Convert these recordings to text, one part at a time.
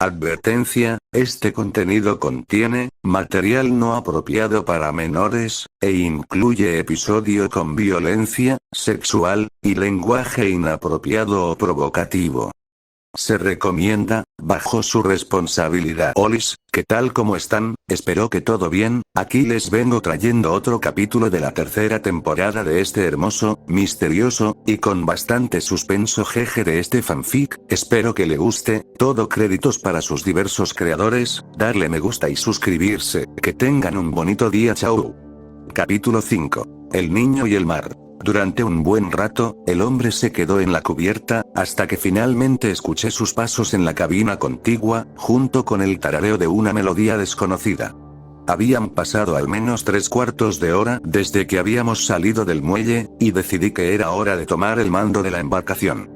Advertencia, este contenido contiene material no apropiado para menores, e incluye episodio con violencia sexual y lenguaje inapropiado o provocativo. Se recomienda, bajo su responsabilidad. Olis, ¿qué tal como están? Espero que todo bien. Aquí les vengo trayendo otro capítulo de la tercera temporada de este hermoso, misterioso, y con bastante suspenso jeje de este fanfic. Espero que le guste. Todo créditos para sus diversos creadores. Darle me gusta y suscribirse. Que tengan un bonito día. Chau. Capítulo 5. El niño y el mar. Durante un buen rato, el hombre se quedó en la cubierta, hasta que finalmente escuché sus pasos en la cabina contigua, junto con el tarareo de una melodía desconocida. Habían pasado al menos 3/4 de hora desde que habíamos salido del muelle, y decidí que era hora de tomar el mando de la embarcación.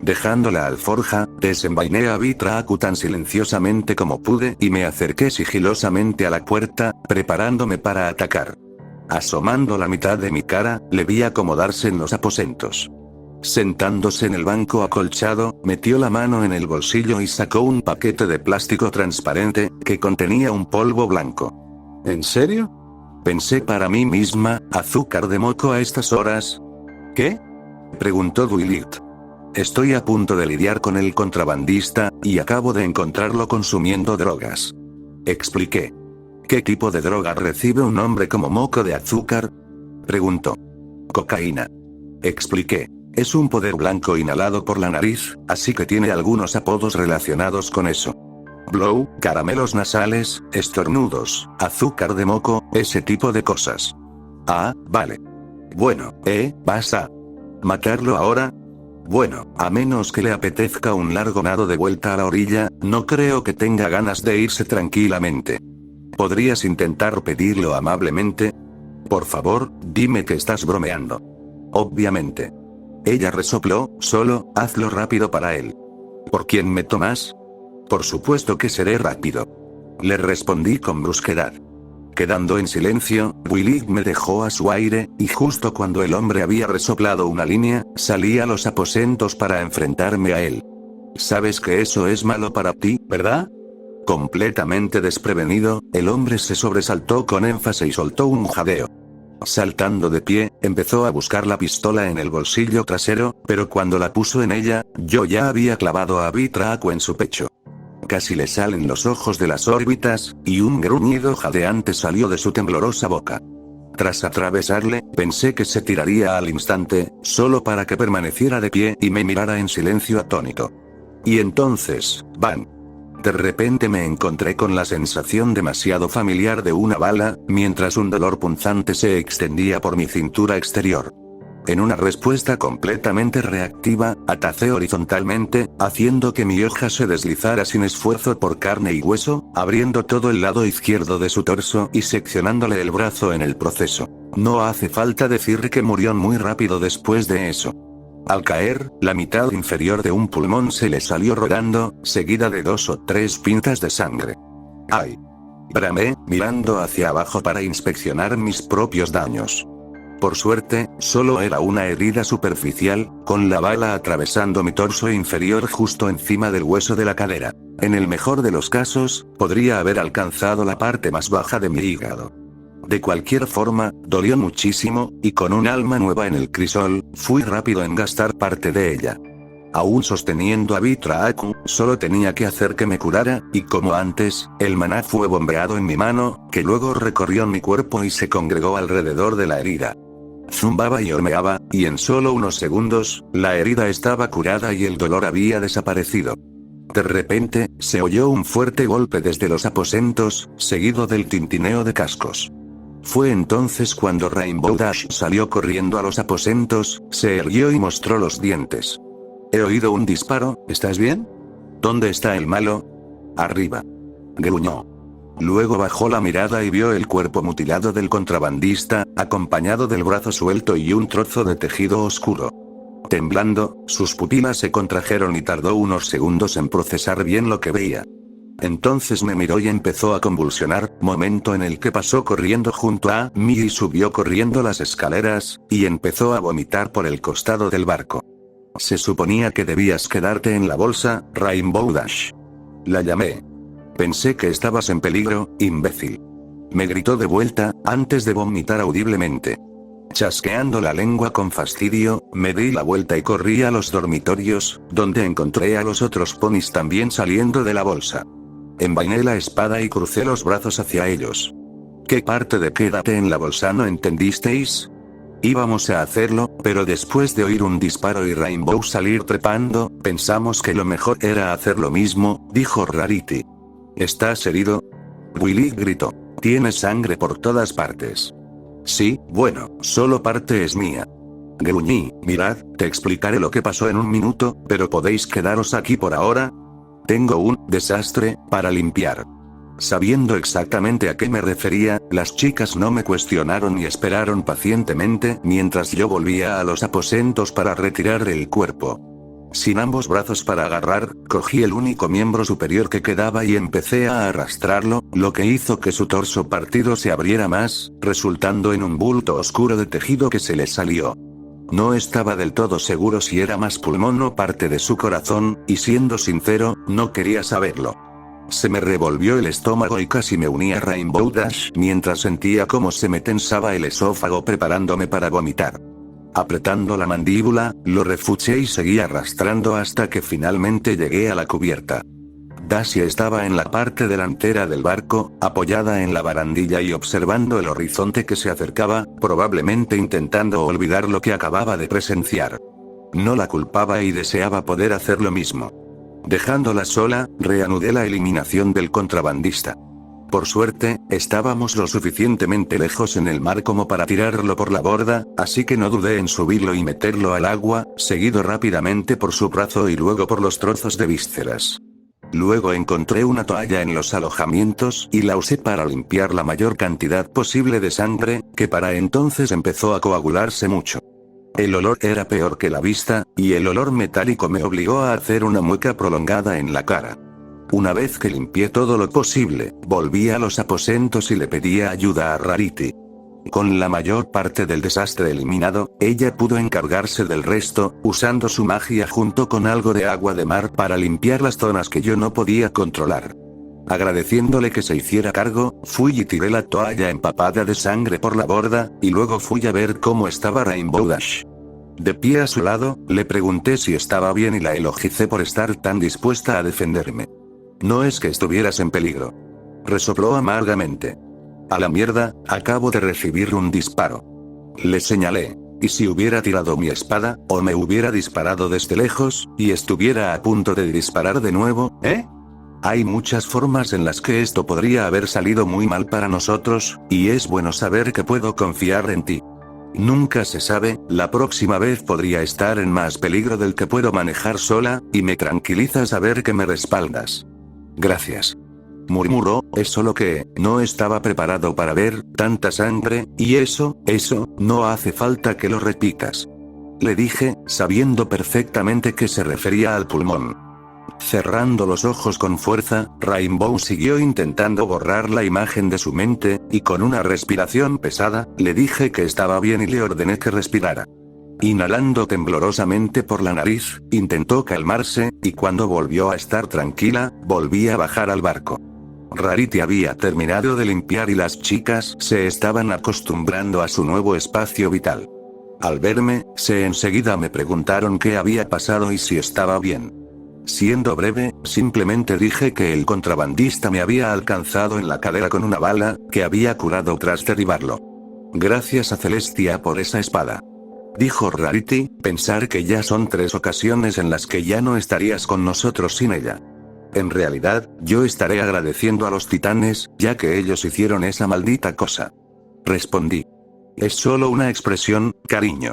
Dejando la alforja, desenvainé a Vitraku tan silenciosamente como pude y me acerqué sigilosamente a la puerta, preparándome para atacar. Asomando la mitad de mi cara, le vi acomodarse en los aposentos. Sentándose en el banco acolchado, metió la mano en el bolsillo y sacó un paquete de plástico transparente, que contenía un polvo blanco. ¿En serio? Pensé para mí misma, ¿azúcar de moco a estas horas? ¿Qué? Preguntó Dwilit. Estoy a punto de lidiar con el contrabandista, y acabo de encontrarlo consumiendo drogas. Expliqué. ¿Qué tipo de droga recibe un hombre como moco de azúcar? Preguntó. Cocaína. Expliqué. Es un poder blanco inhalado por la nariz, así que tiene algunos apodos relacionados con eso. Blow, caramelos nasales, estornudos, azúcar de moco, ese tipo de cosas. Ah, vale. Bueno, ¿vas a matarlo ahora? Bueno, a menos que le apetezca un largo nado de vuelta a la orilla, no creo que tenga ganas de irse tranquilamente. ¿Podrías intentar pedirlo amablemente? Por favor, dime que estás bromeando. Obviamente. Ella resopló, solo, hazlo rápido para él. ¿Por quién me tomas? Por supuesto que seré rápido. Le respondí con brusquedad. Quedando en silencio, Willy me dejó a su aire, y justo cuando el hombre había resoplado una línea, salí a los aposentos para enfrentarme a él. Sabes que eso es malo para ti, ¿verdad? Completamente desprevenido, el hombre se sobresaltó con énfasis y soltó un jadeo. Saltando de pie, empezó a buscar la pistola en el bolsillo trasero, pero cuando la puso en ella, yo ya había clavado a Vitraku en su pecho. Casi le salen los ojos de las órbitas, y un gruñido jadeante salió de su temblorosa boca. Tras atravesarle, pensé que se tiraría al instante, solo para que permaneciera de pie y me mirara en silencio atónito. Y entonces, ¡bam! De repente me encontré con la sensación demasiado familiar de una bala, mientras un dolor punzante se extendía por mi cintura exterior. En una respuesta completamente reactiva, atacé horizontalmente, haciendo que mi hoja se deslizara sin esfuerzo por carne y hueso, abriendo todo el lado izquierdo de su torso y seccionándole el brazo en el proceso. No hace falta decir que murió muy rápido después de eso. Al caer, la mitad inferior de un pulmón se le salió rodando, seguida de 2 o 3 pintas de sangre. ¡Ay! Bramé, mirando hacia abajo para inspeccionar mis propios daños. Por suerte, solo era una herida superficial, con la bala atravesando mi torso inferior justo encima del hueso de la cadera. En el mejor de los casos, podría haber alcanzado la parte más baja de mi hígado. De cualquier forma, dolió muchísimo, y con un alma nueva en el crisol, fui rápido en gastar parte de ella. Aún sosteniendo a Vitraku, solo tenía que hacer que me curara, y como antes, el maná fue bombeado en mi mano, que luego recorrió mi cuerpo y se congregó alrededor de la herida. Zumbaba y hormeaba, y en solo unos segundos, la herida estaba curada y el dolor había desaparecido. De repente, se oyó un fuerte golpe desde los aposentos, seguido del tintineo de cascos. Fue entonces cuando Rainbow Dash salió corriendo a los aposentos, se erguió y mostró los dientes. He oído un disparo, ¿estás bien? ¿Dónde está el malo? Arriba. Gruñó. Luego bajó la mirada y vio el cuerpo mutilado del contrabandista, acompañado del brazo suelto y un trozo de tejido oscuro. Temblando, sus pupilas se contrajeron y tardó unos segundos en procesar bien lo que veía. Entonces me miró y empezó a convulsionar, momento en el que pasó corriendo junto a mí y subió corriendo las escaleras, y empezó a vomitar por el costado del barco. Se suponía que debías quedarte en la bolsa, Rainbow Dash. La llamé. Pensé que estabas en peligro, imbécil. Me gritó de vuelta, antes de vomitar audiblemente. Chasqueando la lengua con fastidio, me di la vuelta y corrí a los dormitorios, donde encontré a los otros ponis también saliendo de la bolsa. Envainé la espada y crucé los brazos hacia ellos. ¿Qué parte de quédate en la bolsa no entendisteis? Íbamos a hacerlo, pero después de oír un disparo y Rainbow salir trepando, pensamos que lo mejor era hacer lo mismo, dijo Rarity. ¿Estás herido? Willy gritó. Tienes sangre por todas partes. Sí, bueno, solo parte es mía. Gruñí, mirad, te explicaré lo que pasó en un minuto, pero ¿podéis quedaros aquí por ahora? Tengo un desastre para limpiar. Sabiendo exactamente a qué me refería, las chicas no me cuestionaron y esperaron pacientemente mientras yo volvía a los aposentos para retirar el cuerpo. Sin ambos brazos para agarrar, cogí el único miembro superior que quedaba y empecé a arrastrarlo, lo que hizo que su torso partido se abriera más, resultando en un bulto oscuro de tejido que se le salió. No estaba del todo seguro si era más pulmón o parte de su corazón, y siendo sincero, no quería saberlo. Se me revolvió el estómago y casi me uní a Rainbow Dash mientras sentía cómo se me tensaba el esófago preparándome para vomitar. Apretando la mandíbula, lo refuché y seguí arrastrando hasta que finalmente llegué a la cubierta. Dacia estaba en la parte delantera del barco, apoyada en la barandilla y observando el horizonte que se acercaba, probablemente intentando olvidar lo que acababa de presenciar. No la culpaba y deseaba poder hacer lo mismo. Dejándola sola, reanudé la eliminación del contrabandista. Por suerte, estábamos lo suficientemente lejos en el mar como para tirarlo por la borda, así que no dudé en subirlo y meterlo al agua, seguido rápidamente por su brazo y luego por los trozos de vísceras. Luego encontré una toalla en los alojamientos y la usé para limpiar la mayor cantidad posible de sangre, que para entonces empezó a coagularse mucho. El olor era peor que la vista, y el olor metálico me obligó a hacer una mueca prolongada en la cara. Una vez que limpié todo lo posible, volví a los aposentos y le pedí ayuda a Rarity. Con la mayor parte del desastre eliminado, ella pudo encargarse del resto, usando su magia junto con algo de agua de mar para limpiar las zonas que yo no podía controlar. Agradeciéndole que se hiciera cargo, fui y tiré la toalla empapada de sangre por la borda, y luego fui a ver cómo estaba Rainbow Dash. De pie a su lado, le pregunté si estaba bien y la elogicé por estar tan dispuesta a defenderme. No es que estuvieras en peligro. Resopló amargamente. A la mierda, acabo de recibir un disparo. Le señalé. ¿Y si hubiera tirado mi espada, o me hubiera disparado desde lejos, y estuviera a punto de disparar de nuevo, eh? Hay muchas formas en las que esto podría haber salido muy mal para nosotros, y es bueno saber que puedo confiar en ti. Nunca se sabe, la próxima vez podría estar en más peligro del que puedo manejar sola, y me tranquiliza saber que me respaldas. Gracias. Murmuró, es solo que, no estaba preparado para ver tanta sangre, y eso, no hace falta que lo repitas. Le dije, sabiendo perfectamente que se refería al pulmón. Cerrando los ojos con fuerza, Rainbow siguió intentando borrar la imagen de su mente, y con una respiración pesada, le dije que estaba bien y le ordené que respirara. Inhalando temblorosamente por la nariz, intentó calmarse, y cuando volvió a estar tranquila, volví a bajar al barco. Rarity había terminado de limpiar y las chicas se estaban acostumbrando a su nuevo espacio vital. Al verme, enseguida me preguntaron qué había pasado y si estaba bien. Siendo breve, simplemente dije que el contrabandista me había alcanzado en la cadera con una bala, que había curado tras derribarlo. Gracias a Celestia por esa espada. Dijo Rarity, pensar que ya son 3 ocasiones en las que ya no estarías con nosotros sin ella. En realidad, yo estaré agradeciendo a los titanes, ya que ellos hicieron esa maldita cosa. Respondí. Es solo una expresión, cariño.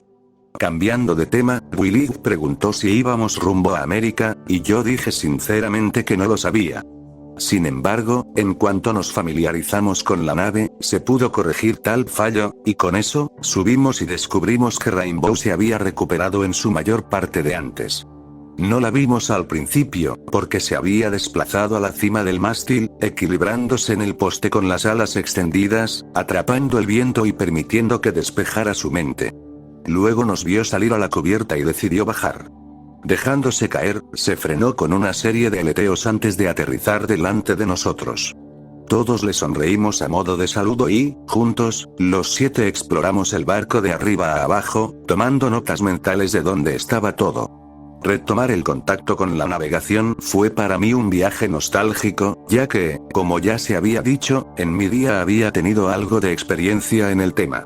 Cambiando de tema, Willy preguntó si íbamos rumbo a América, y yo dije sinceramente que no lo sabía. Sin embargo, en cuanto nos familiarizamos con la nave, se pudo corregir tal fallo, y con eso, subimos y descubrimos que Rainbow se había recuperado en su mayor parte de antes. No la vimos al principio, porque se había desplazado a la cima del mástil, equilibrándose en el poste con las alas extendidas, atrapando el viento y permitiendo que despejara su mente. Luego nos vio salir a la cubierta y decidió bajar. Dejándose caer, se frenó con una serie de aleteos antes de aterrizar delante de nosotros. Todos le sonreímos a modo de saludo y, juntos, los 7 exploramos el barco de arriba a abajo, tomando notas mentales de dónde estaba todo. Retomar el contacto con la navegación fue para mí un viaje nostálgico, ya que, como ya se había dicho, en mi día había tenido algo de experiencia en el tema.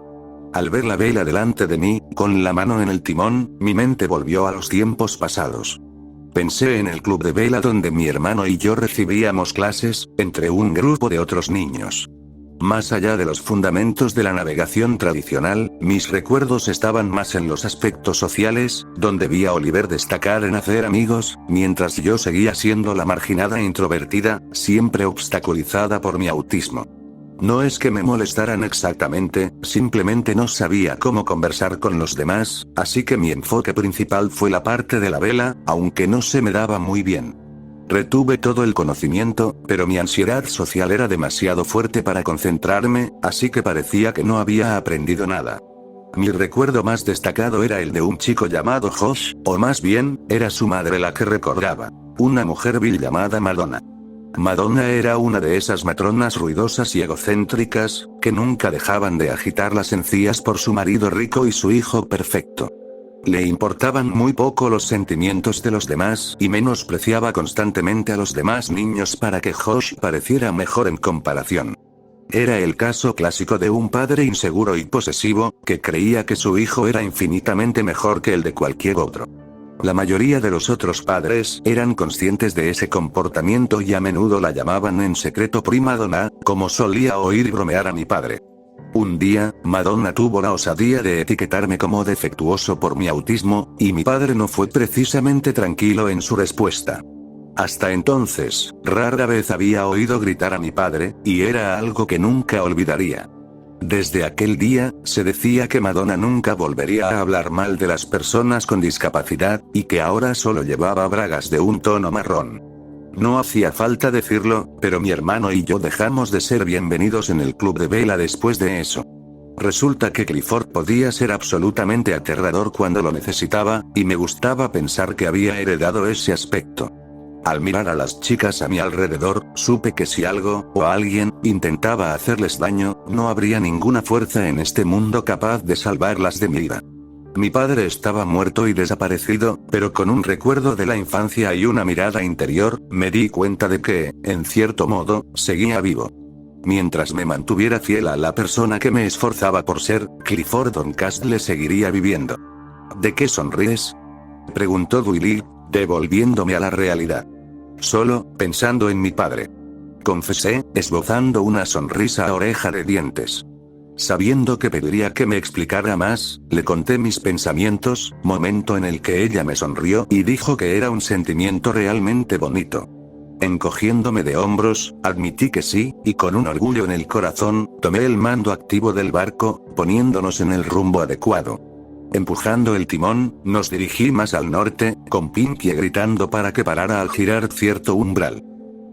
Al ver la vela delante de mí, con la mano en el timón, mi mente volvió a los tiempos pasados. Pensé en el club de vela donde mi hermano y yo recibíamos clases, entre un grupo de otros niños. Más allá de los fundamentos de la navegación tradicional, mis recuerdos estaban más en los aspectos sociales, donde vi a Oliver destacar en hacer amigos, mientras yo seguía siendo la marginada e introvertida, siempre obstaculizada por mi autismo. No es que me molestaran exactamente, simplemente no sabía cómo conversar con los demás, así que mi enfoque principal fue la parte de la vela, aunque no se me daba muy bien. Retuve todo el conocimiento, pero mi ansiedad social era demasiado fuerte para concentrarme, así que parecía que no había aprendido nada. Mi recuerdo más destacado era el de un chico llamado Josh, o más bien, era su madre la que recordaba. Una mujer vil llamada Madonna. Madonna era una de esas matronas ruidosas y egocéntricas, que nunca dejaban de agitar las encías por su marido rico y su hijo perfecto. Le importaban muy poco los sentimientos de los demás y menospreciaba constantemente a los demás niños para que Josh pareciera mejor en comparación. Era el caso clásico de un padre inseguro y posesivo, que creía que su hijo era infinitamente mejor que el de cualquier otro. La mayoría de los otros padres eran conscientes de ese comportamiento y a menudo la llamaban en secreto prima donna, como solía oír bromear a mi padre. Un día, Madonna tuvo la osadía de etiquetarme como defectuoso por mi autismo, y mi padre no fue precisamente tranquilo en su respuesta. Hasta entonces, rara vez había oído gritar a mi padre, y era algo que nunca olvidaría. Desde aquel día, se decía que Madonna nunca volvería a hablar mal de las personas con discapacidad, y que ahora solo llevaba bragas de un tono marrón. No hacía falta decirlo, pero mi hermano y yo dejamos de ser bienvenidos en el club de vela después de eso. Resulta que Clifford podía ser absolutamente aterrador cuando lo necesitaba, y me gustaba pensar que había heredado ese aspecto. Al mirar a las chicas a mi alrededor, supe que si algo, o alguien, intentaba hacerles daño, no habría ninguna fuerza en este mundo capaz de salvarlas de mi ira. Mi padre estaba muerto y desaparecido, pero con un recuerdo de la infancia y una mirada interior, me di cuenta de que, en cierto modo, seguía vivo. Mientras me mantuviera fiel a la persona que me esforzaba por ser, Clifford Doncaster seguiría viviendo. ¿De qué sonríes?, preguntó Willy, devolviéndome a la realidad. Solo, pensando en mi padre. Confesé, esbozando una sonrisa a oreja de dientes. Sabiendo que pediría que me explicara más, le conté mis pensamientos, momento en el que ella me sonrió y dijo que era un sentimiento realmente bonito. Encogiéndome de hombros, admití que sí, y con un orgullo en el corazón, tomé el mando activo del barco, poniéndonos en el rumbo adecuado. Empujando el timón, nos dirigí más al norte, con Pinky gritando para que parara al girar cierto umbral.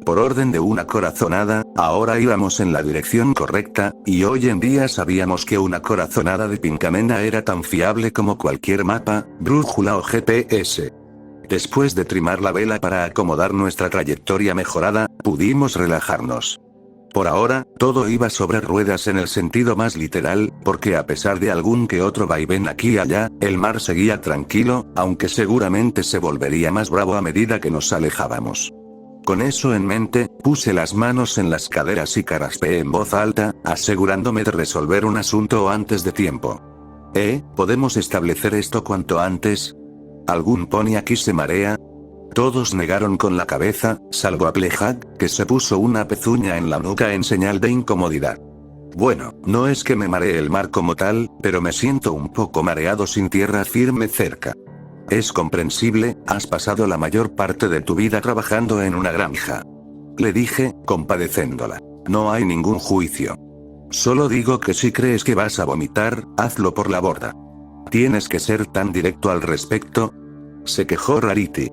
Por orden de una corazonada, ahora íbamos en la dirección correcta, y hoy en día sabíamos que una corazonada de Pincamena era tan fiable como cualquier mapa, brújula o GPS. Después de trimar la vela para acomodar nuestra trayectoria mejorada, pudimos relajarnos. Por ahora, todo iba sobre ruedas en el sentido más literal, porque a pesar de algún que otro vaivén aquí y allá, el mar seguía tranquilo, aunque seguramente se volvería más bravo a medida que nos alejábamos. Con eso en mente, puse las manos en las caderas y caraspeé en voz alta, asegurándome de resolver un asunto antes de tiempo. ¿Podemos establecer esto cuanto antes? ¿Algún pony aquí se marea? Todos negaron con la cabeza, salvo a Plejad, que se puso una pezuña en la nuca en señal de incomodidad. Bueno, no es que me maree el mar como tal, pero me siento un poco mareado sin tierra firme cerca. Es comprensible, has pasado la mayor parte de tu vida trabajando en una granja. Le dije, compadeciéndola. No hay ningún juicio. Solo digo que si crees que vas a vomitar, hazlo por la borda. ¿Tienes que ser tan directo al respecto?, se quejó Rarity.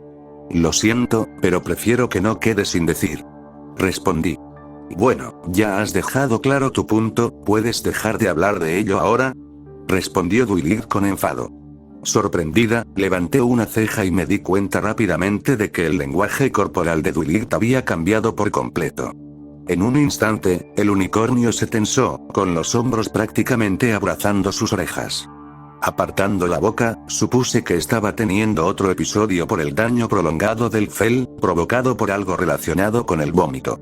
Lo siento, pero prefiero que no quede sin decir. Respondí. Bueno, ya has dejado claro tu punto, ¿puedes dejar de hablar de ello ahora?, respondió Dwight con enfado. Sorprendida, levanté una ceja y me di cuenta rápidamente de que el lenguaje corporal de Dwight había cambiado por completo. En un instante, el unicornio se tensó, con los hombros prácticamente abrazando sus orejas. Apartando la boca, supuse que estaba teniendo otro episodio por el daño prolongado del fel, provocado por algo relacionado con el vómito.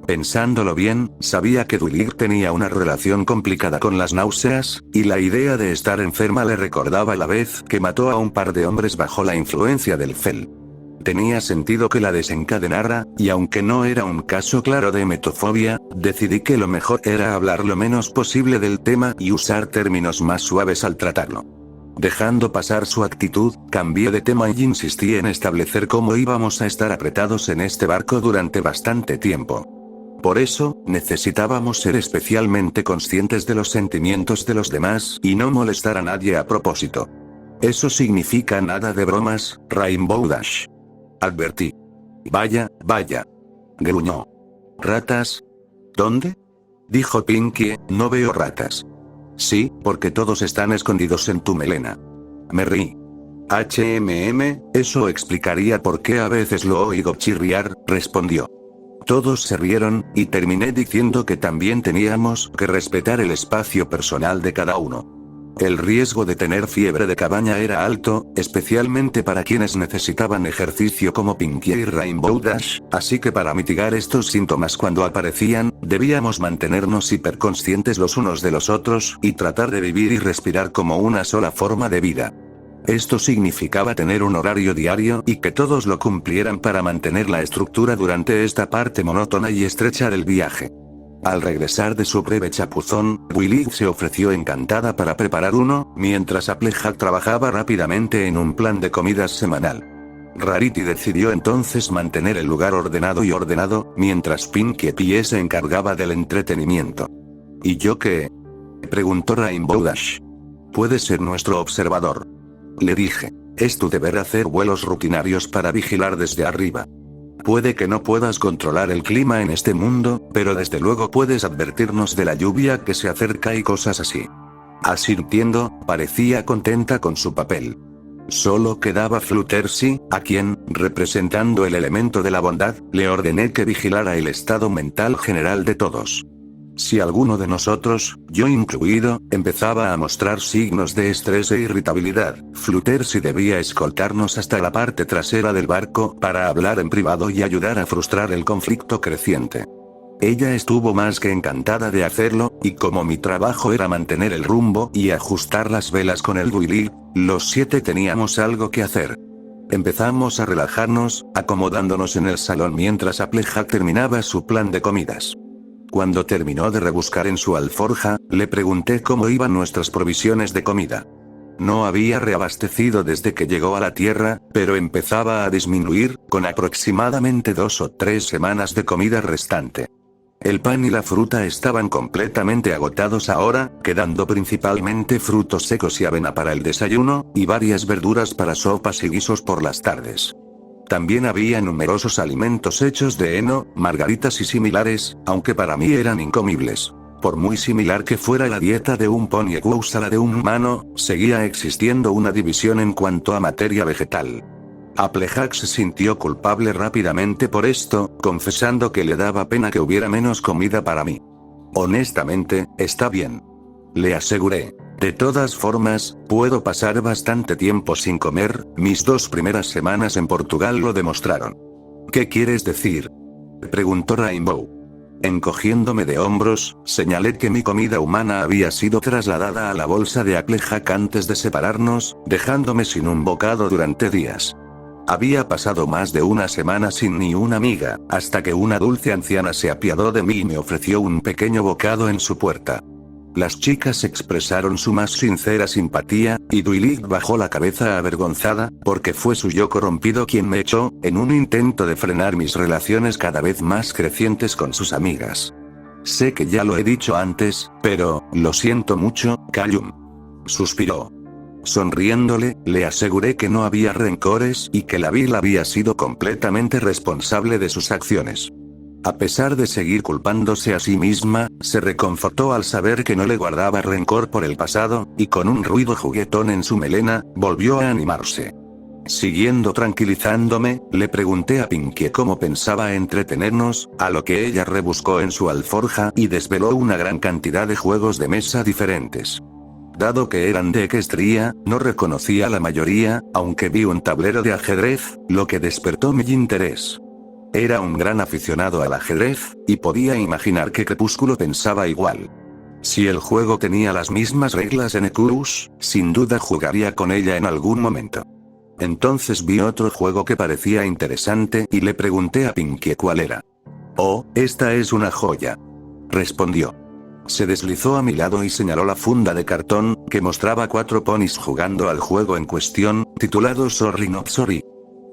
Pensándolo bien, sabía que Dwight tenía una relación complicada con las náuseas, y la idea de estar enferma le recordaba la vez que mató a un par de hombres bajo la influencia del fel. Tenía sentido que la desencadenara, y aunque no era un caso claro de emetofobia, decidí que lo mejor era hablar lo menos posible del tema y usar términos más suaves al tratarlo. Dejando pasar su actitud, cambié de tema y insistí en establecer cómo íbamos a estar apretados en este barco durante bastante tiempo. Por eso, necesitábamos ser especialmente conscientes de los sentimientos de los demás y no molestar a nadie a propósito. Eso significa nada de bromas, Rainbow Dash. Advertí. Vaya, vaya. Gruñó. ¿Ratas? ¿Dónde? Dijo Pinkie, no veo ratas. Sí, porque todos están escondidos en tu melena. Me reí. Eso explicaría por qué a veces lo oigo chirriar, respondió. Todos se rieron, y terminé diciendo que también teníamos que respetar el espacio personal de cada uno. El riesgo de tener fiebre de cabaña era alto, especialmente para quienes necesitaban ejercicio como Pinkie y Rainbow Dash, así que para mitigar estos síntomas cuando aparecían, debíamos mantenernos hiperconscientes los unos de los otros, y tratar de vivir y respirar como una sola forma de vida. Esto significaba tener un horario diario y que todos lo cumplieran para mantener la estructura durante esta parte monótona y estrecha del viaje. Al regresar de su breve chapuzón, Willy se ofreció encantada para preparar uno, mientras Applejack trabajaba rápidamente en un plan de comidas semanal. Rarity decidió entonces mantener el lugar ordenado, mientras Pinkie Pie se encargaba del entretenimiento. ¿Y yo qué? Preguntó Rainbow Dash. Puedes ser nuestro observador. Le dije. Es tu deber hacer vuelos rutinarios para vigilar desde arriba. Puede que no puedas controlar el clima en este mundo, pero desde luego puedes advertirnos de la lluvia que se acerca y cosas así. Asintiendo, parecía contenta con su papel. Solo quedaba Fluttershy, a quien, representando el elemento de la bondad, le ordené que vigilara el estado mental general de todos. Si alguno de nosotros, yo incluido, empezaba a mostrar signos de estrés e irritabilidad, Fluttershy debía escoltarnos hasta la parte trasera del barco para hablar en privado y ayudar a frustrar el conflicto creciente. Ella estuvo más que encantada de hacerlo, y como mi trabajo era mantener el rumbo y ajustar las velas con el Willy, los 7 teníamos algo que hacer. Empezamos a relajarnos, acomodándonos en el salón mientras Applejack terminaba su plan de comidas. Cuando terminó de rebuscar en su alforja, le pregunté cómo iban nuestras provisiones de comida. No había reabastecido desde que llegó a la Tierra, pero empezaba a disminuir, con aproximadamente 2 o 3 semanas de comida restante. El pan y la fruta estaban completamente agotados ahora, quedando principalmente frutos secos y avena para el desayuno, y varias verduras para sopas y guisos por las tardes. También había numerosos alimentos hechos de heno, margaritas y similares, aunque para mí eran incomibles. Por muy similar que fuera la dieta de un pony a la de un humano, seguía existiendo una división en cuanto a materia vegetal. Applejack se sintió culpable rápidamente por esto, confesando que le daba pena que hubiera menos comida para mí. Honestamente, está bien. Le aseguré. De todas formas, puedo pasar bastante tiempo sin comer, mis 2 primeras semanas en Portugal lo demostraron. ¿Qué quieres decir? Preguntó Rainbow. Encogiéndome de hombros, señalé que mi comida humana había sido trasladada a la bolsa de Applejack antes de separarnos, dejándome sin un bocado durante días. Había pasado más de una semana sin ni una miga, hasta que una dulce anciana se apiadó de mí y me ofreció un pequeño bocado en su puerta. Las chicas expresaron su más sincera simpatía, y Dwight bajó la cabeza avergonzada, porque fue su yo corrompido quien me echó, en un intento de frenar mis relaciones cada vez más crecientes con sus amigas. Sé que ya lo he dicho antes, pero, lo siento mucho, Callum. Suspiró. Sonriéndole, le aseguré que no había rencores y que la Bill había sido completamente responsable de sus acciones. A pesar de seguir culpándose a sí misma, se reconfortó al saber que no le guardaba rencor por el pasado, y con un ruido juguetón en su melena, volvió a animarse. Siguiendo tranquilizándome, le pregunté a Pinkie cómo pensaba entretenernos, a lo que ella rebuscó en su alforja y desveló una gran cantidad de juegos de mesa diferentes. Dado que eran de equestría, no reconocía la mayoría, aunque vi un tablero de ajedrez, lo que despertó mi interés. Era un gran aficionado al ajedrez, y podía imaginar que Crepúsculo pensaba igual. Si el juego tenía las mismas reglas en Ecurus, sin duda jugaría con ella en algún momento. Entonces vi otro juego que parecía interesante y le pregunté a Pinkie cuál era. «Oh, esta es una joya», respondió. Se deslizó a mi lado y señaló la funda de cartón, que mostraba 4 ponis jugando al juego en cuestión, titulado Sorry Not Sorry.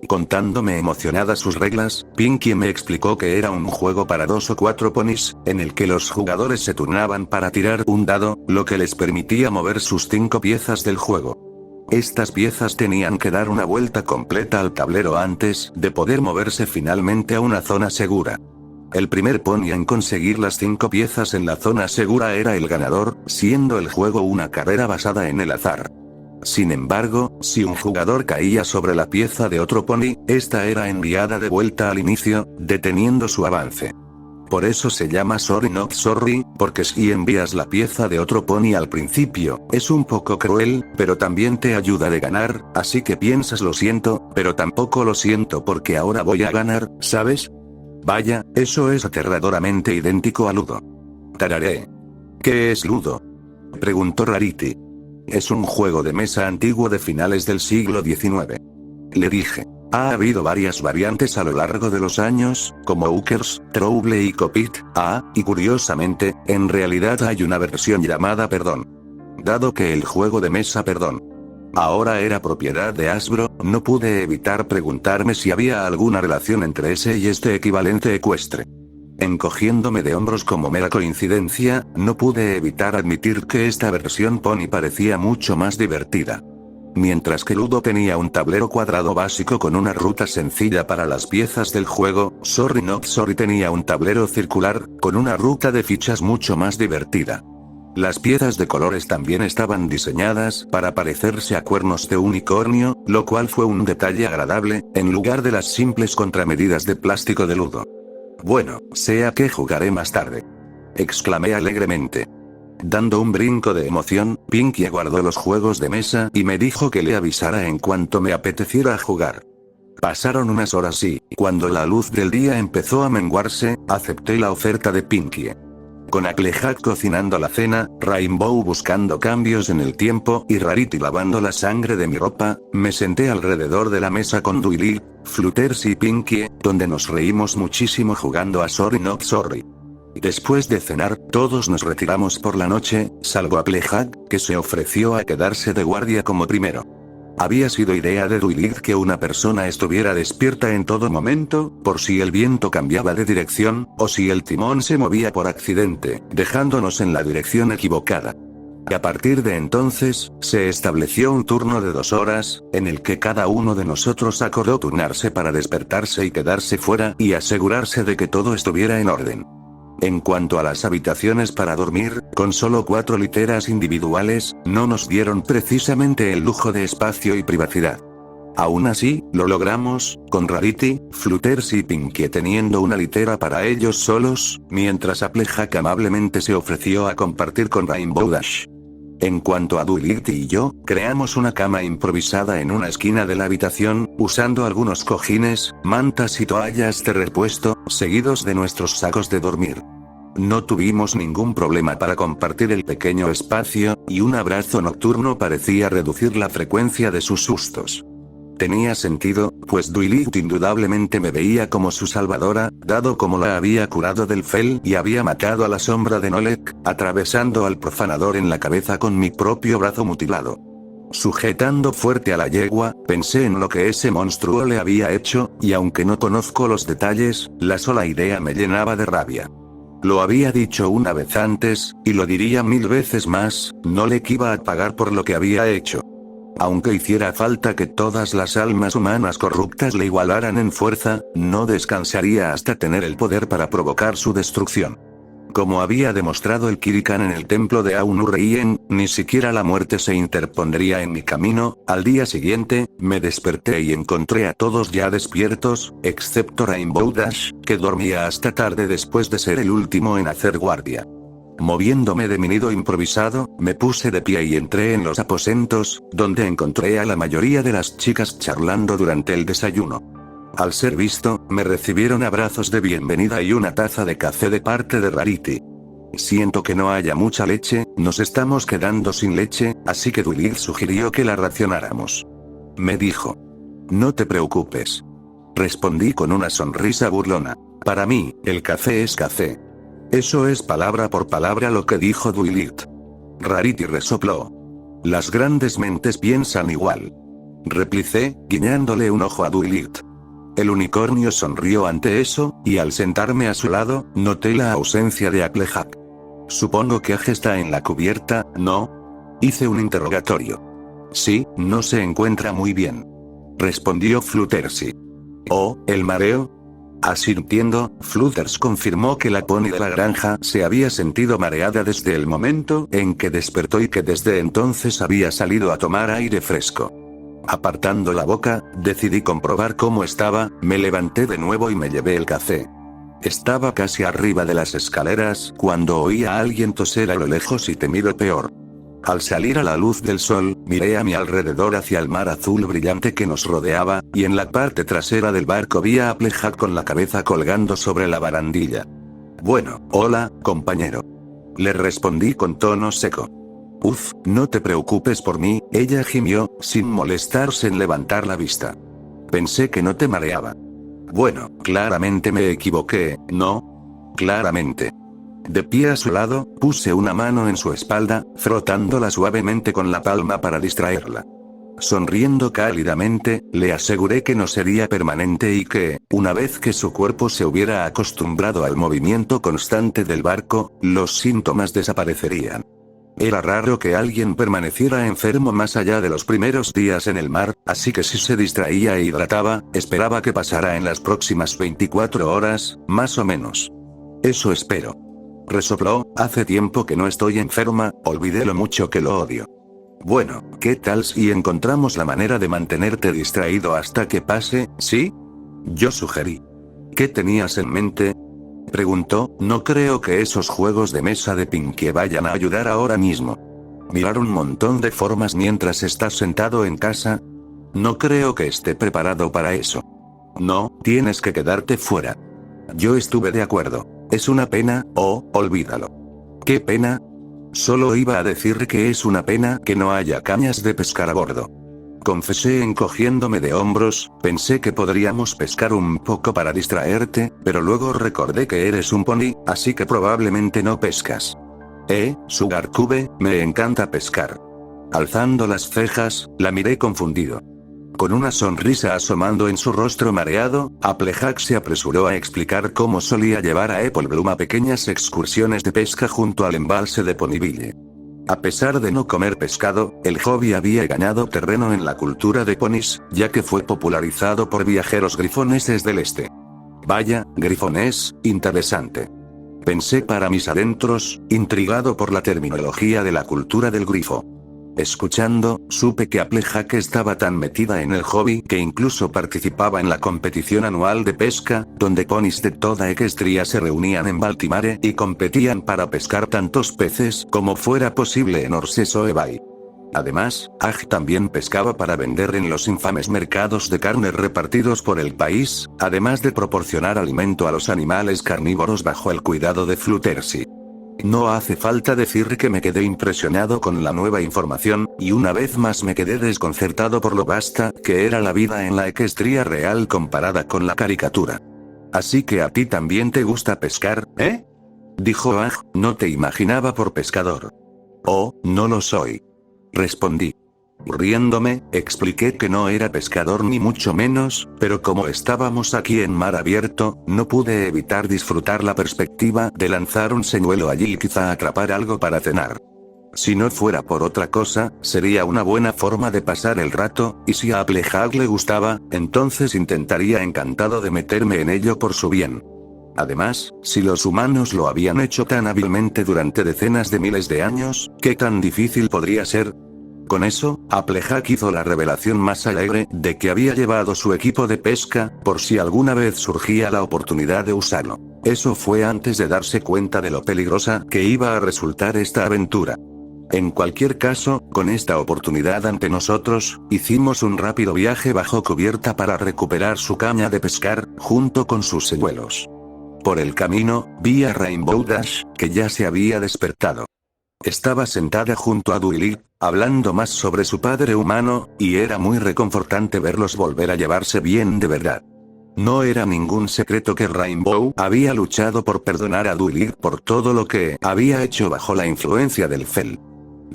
Contándome emocionada sus reglas, Pinkie me explicó que era un juego para 2 o 4 ponis, en el que los jugadores se turnaban para tirar un dado, lo que les permitía mover sus 5 piezas del juego. Estas piezas tenían que dar una vuelta completa al tablero antes de poder moverse finalmente a una zona segura. El primer pony en conseguir las 5 piezas en la zona segura era el ganador, siendo el juego una carrera basada en el azar. Sin embargo, si un jugador caía sobre la pieza de otro pony, esta era enviada de vuelta al inicio, deteniendo su avance. Por eso se llama Sorry Not Sorry, porque si envías la pieza de otro pony al principio, es un poco cruel, pero también te ayuda a ganar, así que piensas lo siento, pero tampoco lo siento porque ahora voy a ganar, ¿sabes? Vaya, eso es aterradoramente idéntico a Ludo. Tararé. ¿Qué es Ludo?, preguntó Rarity. Es un juego de mesa antiguo de finales del siglo XIX. Le dije. Ha habido varias variantes a lo largo de los años, como Hookers, Trouble y Copit, y curiosamente, en realidad hay una versión llamada Perdón. Dado que el juego de mesa Perdón ahora era propiedad de Hasbro, no pude evitar preguntarme si había alguna relación entre ese y este equivalente ecuestre. Encogiéndome de hombros como mera coincidencia, no pude evitar admitir que esta versión Pony parecía mucho más divertida. Mientras que Ludo tenía un tablero cuadrado básico con una ruta sencilla para las piezas del juego, Sorry Not Sorry tenía un tablero circular, con una ruta de fichas mucho más divertida. Las piezas de colores también estaban diseñadas para parecerse a cuernos de unicornio, lo cual fue un detalle agradable, en lugar de las simples contramedidas de plástico de Ludo. Bueno, sea que jugaré más tarde, exclamé alegremente. Dando un brinco de emoción, Pinkie guardó los juegos de mesa y me dijo que le avisara en cuanto me apeteciera jugar. Pasaron unas horas y, cuando la luz del día empezó a menguarse, acepté la oferta de Pinkie. Con Applejack cocinando la cena, Rainbow buscando cambios en el tiempo y Rarity lavando la sangre de mi ropa, me senté alrededor de la mesa con Duilly, Flutters y Pinkie, donde nos reímos muchísimo jugando a Sorry Not Sorry. Después de cenar, todos nos retiramos por la noche, salvo Applejack, que se ofreció a quedarse de guardia como primero. Había sido idea de Duilly que una persona estuviera despierta en todo momento, por si el viento cambiaba de dirección, o si el timón se movía por accidente, dejándonos en la dirección equivocada. A partir de entonces, se estableció un turno de 2 horas, en el que cada uno de nosotros acordó turnarse para despertarse y quedarse fuera y asegurarse de que todo estuviera en orden. En cuanto a las habitaciones para dormir, con solo 4 literas individuales, no nos dieron precisamente el lujo de espacio y privacidad. Aún así, lo logramos, con Rarity, Flutters y Pinkie teniendo una litera para ellos solos, mientras Applejack amablemente se ofreció a compartir con Rainbow Dash. En cuanto a Duilly y yo, creamos una cama improvisada en una esquina de la habitación, usando algunos cojines, mantas y toallas de repuesto, seguidos de nuestros sacos de dormir. No tuvimos ningún problema para compartir el pequeño espacio, y un abrazo nocturno parecía reducir la frecuencia de sus sustos. Tenía sentido, pues Duilly indudablemente me veía como su salvadora, dado como la había curado del fel y había matado a la sombra de Nolek, atravesando al profanador en la cabeza con mi propio brazo mutilado. Sujetando fuerte a la yegua, pensé en lo que ese monstruo le había hecho, y aunque no conozco los detalles, la sola idea me llenaba de rabia. Lo había dicho una vez antes, y lo diría 1000 veces más, Nolek iba a pagar por lo que había hecho. Aunque hiciera falta que todas las almas humanas corruptas le igualaran en fuerza, no descansaría hasta tener el poder para provocar su destrucción. Como había demostrado el Kirikan en el templo de Aunurreien, ni siquiera la muerte se interpondría en mi camino. Al día siguiente, me desperté y encontré a todos ya despiertos, excepto Rainbow Dash, que dormía hasta tarde después de ser el último en hacer guardia. Moviéndome de mi nido improvisado, me puse de pie y entré en los aposentos, donde encontré a la mayoría de las chicas charlando durante el desayuno. Al ser visto, me recibieron abrazos de bienvenida y una taza de café de parte de Rarity. Siento que no haya mucha leche, nos estamos quedando sin leche, así que Duilith sugirió que la racionáramos. Me dijo. No te preocupes. Respondí con una sonrisa burlona. Para mí, el café es café. Eso es palabra por palabra lo que dijo Duilith. Rarity resopló. Las grandes mentes piensan igual. Replicé, guiñándole un ojo a Duilith. El unicornio sonrió ante eso, y al sentarme a su lado, noté la ausencia de Applejak. Supongo que Aj está en la cubierta, ¿no? Hice un interrogatorio. Sí, no se encuentra muy bien. Respondió Fluttershy. Oh, ¿el mareo? Asintiendo, Flutters confirmó que la pony de la granja se había sentido mareada desde el momento en que despertó y que desde entonces había salido a tomar aire fresco. Apartando la boca, decidí comprobar cómo estaba, me levanté de nuevo y me llevé el café. Estaba casi arriba de las escaleras cuando oí a alguien toser a lo lejos y temí lo peor. Al salir a la luz del sol, miré a mi alrededor hacia el mar azul brillante que nos rodeaba, y en la parte trasera del barco vi a Applejak con la cabeza colgando sobre la barandilla. Bueno, hola, compañero. Le respondí con tono seco. Uf, no te preocupes por mí, ella gimió, sin molestarse en levantar la vista. Pensé que no te mareaba. Bueno, claramente me equivoqué, ¿no? Claramente. De pie a su lado, puse una mano en su espalda, frotándola suavemente con la palma para distraerla. Sonriendo cálidamente, le aseguré que no sería permanente y que, una vez que su cuerpo se hubiera acostumbrado al movimiento constante del barco, los síntomas desaparecerían. Era raro que alguien permaneciera enfermo más allá de los primeros días en el mar, así que si se distraía e hidrataba, esperaba que pasara en las próximas 24 horas, más o menos. Eso espero. Resopló, hace tiempo que no estoy enferma, olvidé lo mucho que lo odio. Bueno, ¿qué tal si encontramos la manera de mantenerte distraído hasta que pase, sí? Yo sugerí. ¿Qué tenías en mente? Preguntó, no creo que esos juegos de mesa de Pinkie vayan a ayudar ahora mismo. Mirar un montón de formas mientras estás sentado en casa. No creo que esté preparado para eso. No, tienes que quedarte fuera. Yo estuve de acuerdo. Es una pena, olvídalo. ¿Qué pena? Solo iba a decir que es una pena que no haya cañas de pescar a bordo. Confesé encogiéndome de hombros, pensé que podríamos pescar un poco para distraerte, pero luego recordé que eres un pony, así que probablemente no pescas. Sugar Cube, me encanta pescar. Alzando las cejas, la miré confundido. Con una sonrisa asomando en su rostro mareado, Applejak se apresuró a explicar cómo solía llevar a Applebloom a pequeñas excursiones de pesca junto al embalse de Ponyville. A pesar de no comer pescado, el hobby había ganado terreno en la cultura de ponis, ya que fue popularizado por viajeros grifoneses del este. Vaya, grifonés, interesante. Pensé para mis adentros, intrigado por la terminología de la cultura del grifo. Escuchando, supe que Applejak estaba tan metida en el hobby que incluso participaba en la competición anual de pesca, donde ponis de toda Equestria se reunían en Baltimore y competían para pescar tantos peces como fuera posible en Orsesoe Bay. Además, Aj también pescaba para vender en los infames mercados de carne repartidos por el país, además de proporcionar alimento a los animales carnívoros bajo el cuidado de Fluttershy. No hace falta decir que me quedé impresionado con la nueva información, y una vez más me quedé desconcertado por lo vasta que era la vida en la Equestria real comparada con la caricatura. Así que a ti también te gusta pescar, ¿eh? Dijo Aj, no te imaginaba por pescador. Oh, no lo soy. Respondí. Riéndome, expliqué que no era pescador ni mucho menos, pero como estábamos aquí en mar abierto, no pude evitar disfrutar la perspectiva de lanzar un señuelo allí y quizá atrapar algo para cenar. Si no fuera por otra cosa, sería una buena forma de pasar el rato, y si a Applejack le gustaba, entonces intentaría encantado de meterme en ello por su bien. Además, si los humanos lo habían hecho tan hábilmente durante decenas de miles de años, ¿qué tan difícil podría ser? Con eso, Applejack hizo la revelación más alegre de que había llevado su equipo de pesca, por si alguna vez surgía la oportunidad de usarlo. Eso fue antes de darse cuenta de lo peligrosa que iba a resultar esta aventura. En cualquier caso, con esta oportunidad ante nosotros, hicimos un rápido viaje bajo cubierta para recuperar su caña de pescar, junto con sus señuelos. Por el camino, vi a Rainbow Dash, que ya se había despertado. Estaba sentada junto a Duilly, hablando más sobre su padre humano, y era muy reconfortante verlos volver a llevarse bien de verdad. No era ningún secreto que Rainbow había luchado por perdonar a Duilly por todo lo que había hecho bajo la influencia del Fel.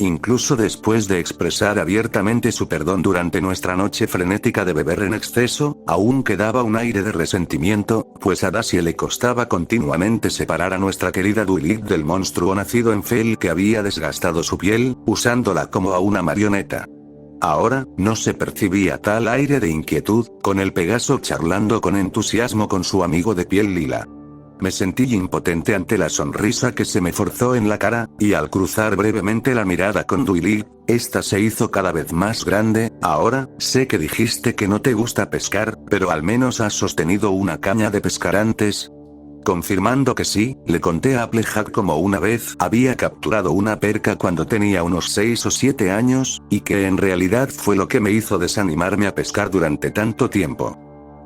Incluso después de expresar abiertamente su perdón durante nuestra noche frenética de beber en exceso, aún quedaba un aire de resentimiento, pues a Daisy le costaba continuamente separar a nuestra querida Duilly del monstruo nacido en Fel que había desgastado su piel, usándola como a una marioneta. Ahora, no se percibía tal aire de inquietud, con el Pegaso charlando con entusiasmo con su amigo de piel lila. Me sentí impotente ante la sonrisa que se me forzó en la cara, y al cruzar brevemente la mirada con Duilly, esta se hizo cada vez más grande. Ahora, sé que dijiste que no te gusta pescar, pero al menos has sostenido una caña de pescar antes. Confirmando que sí, le conté a Applejack cómo una vez había capturado una perca cuando tenía unos 6 o 7 años, y que en realidad fue lo que me hizo desanimarme a pescar durante tanto tiempo.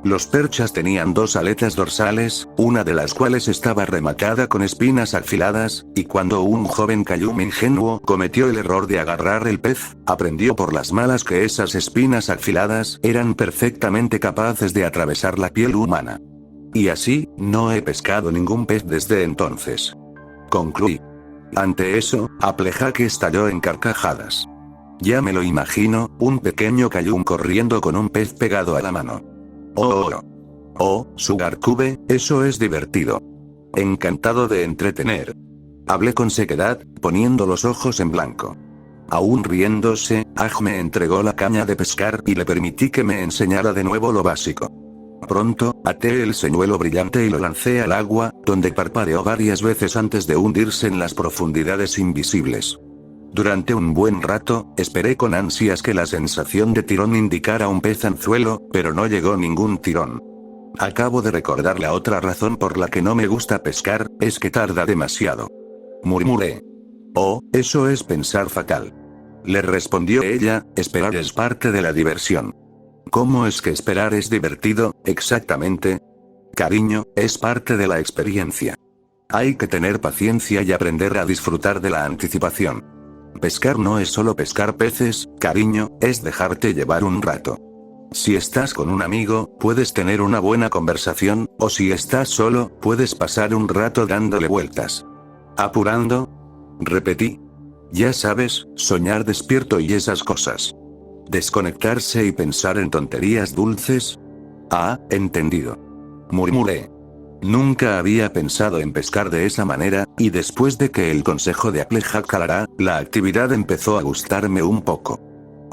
Los perchas tenían 2 aletas dorsales, una de las cuales estaba rematada con espinas afiladas, y cuando un joven cayum ingenuo cometió el error de agarrar el pez, aprendió por las malas que esas espinas afiladas eran perfectamente capaces de atravesar la piel humana. Y así, no he pescado ningún pez desde entonces. Concluí. Ante eso, Applejack estalló en carcajadas. Ya me lo imagino, un pequeño cayum corriendo con un pez pegado a la mano. Oh, Sugar Cube, eso es divertido. Encantado de entretener. Hablé con sequedad, poniendo los ojos en blanco. Aún riéndose, Aj me entregó la caña de pescar y le permití que me enseñara de nuevo lo básico. Pronto, até el señuelo brillante y lo lancé al agua, donde parpadeó varias veces antes de hundirse en las profundidades invisibles. Durante un buen rato, esperé con ansias que la sensación de tirón indicara un pez anzuelo, pero no llegó ningún tirón. Acabo de recordar la otra razón por la que no me gusta pescar, es que tarda demasiado. Murmuré. Oh, eso es pensar fatal. Le respondió ella, esperar es parte de la diversión. ¿Cómo es que esperar es divertido, exactamente? Cariño, es parte de la experiencia. Hay que tener paciencia y aprender a disfrutar de la anticipación. Pescar no es solo pescar peces, cariño, es dejarte llevar un rato. Si estás con un amigo, puedes tener una buena conversación, o si estás solo, puedes pasar un rato dándole vueltas. ¿Apurando? Repetí. Ya sabes, soñar despierto y esas cosas. Desconectarse y pensar en tonterías dulces. Ah, entendido. Murmuré. Nunca había pensado en pescar de esa manera, y después de que el consejo de Applejack calara, la actividad empezó a gustarme un poco.